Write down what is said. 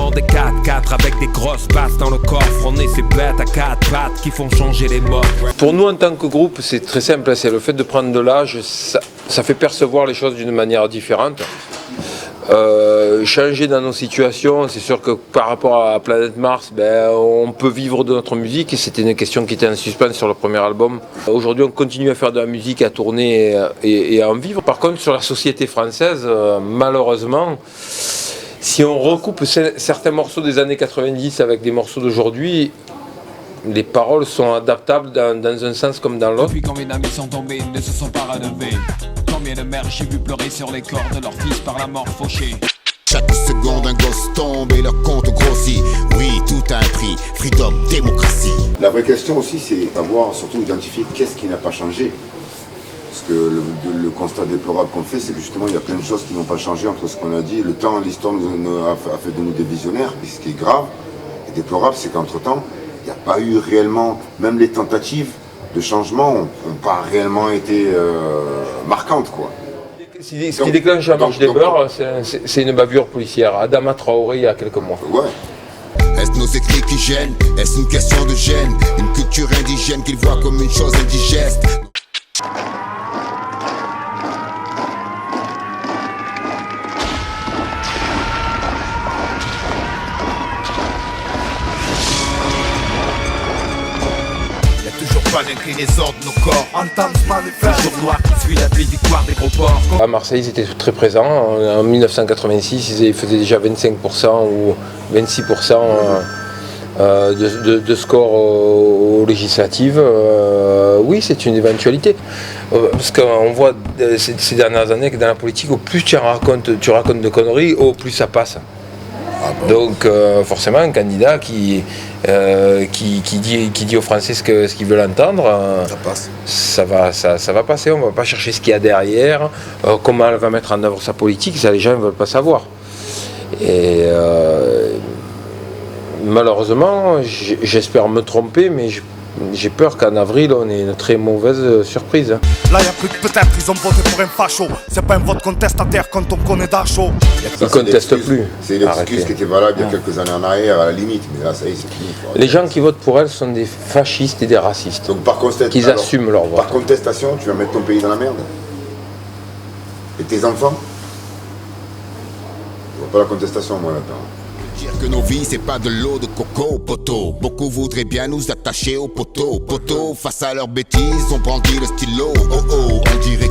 dans des 4x4 avec des grosses basses dans le coffre. On est ces bêtes à 4 pattes qui font changer les modes. Pour nous en tant que groupe, c'est très simple, c'est le fait de prendre de l'âge, ça fait percevoir les choses d'une manière différente. Changer dans nos situations, c'est sûr que par rapport à Planète Mars, on peut vivre de notre musique et c'était une question qui était en suspens sur le premier album. Aujourd'hui on continue à faire de la musique, à tourner et à en vivre. Par contre sur la société française, malheureusement, si on recoupe certains morceaux des années 90 avec des morceaux d'aujourd'hui, les paroles sont adaptables dans un sens comme dans l'autre. Depuis combien d'amis sont tombés, ne se sont pas relevés. Combien de mères j'ai vu pleurer sur les corps de leurs fils par la mort fauchée. Chaque seconde un gosse tombe et leur compte grossit. Oui, tout a un prix, freedom, démocratie. La vraie question aussi, c'est d'avoir surtout identifié qu'est-ce qui n'a pas changé. Parce que le constat déplorable qu'on fait, c'est que justement il y a plein de choses qui n'ont pas changé entre ce qu'on a dit. Le temps, l'histoire a fait de nous des visionnaires. Et ce qui est grave et déplorable, c'est qu'entre-temps, il n'y a pas eu réellement, même les tentatives de changement n'ont pas réellement été marquantes, quoi. Ce qui déclenche la marche des beurs, c'est une bavure policière. Adama Traoré il y a quelques mois. Ouais. Est-ce nos écrits qui gênent? Est-ce une question de gêne? Une culture indigène qu'ils voient comme une chose indigeste? Pas d'inclinaison de nos corps, entendre ce manifeste. Le jour noir qui suit la victoire des gros ports. À Marseille, ils étaient très présents. En 1986, ils faisaient déjà 25% ou 26% de score aux législatives. Oui, c'est une éventualité. Parce qu'on voit ces dernières années que dans la politique, au plus tu racontes de conneries, au plus ça passe. Donc forcément un candidat qui dit aux Français ce qu'ils veulent entendre, ça va passer, on ne va pas chercher ce qu'il y a derrière, comment elle va mettre en œuvre sa politique, ça les gens ne veulent pas savoir. Et malheureusement, j'espère me tromper, mais j'ai peur qu'en avril on ait une très mauvaise surprise. Là y'a plus de peut-être, ils ont voté pour un facho. C'est pas un vote contestataire quand on connaît Dachau. Ils ne contestent plus. C'est une excuse qui était valable il y a quelques années en arrière à la limite, mais là ça y est, c'est fini. Les gens qui votent pour elle sont des fascistes et des racistes. Donc par qu'ils assument leur vote. Par contestation, tu vas mettre ton pays dans la merde. Et tes enfants? Je vois pas la contestation moi là-dedans. Dire que nos vies c'est pas de l'eau de coco, poteau. Beaucoup voudraient bien nous attacher au poteau. Poteau, face à leurs bêtises, on brandit le stylo. Oh oh, on dirait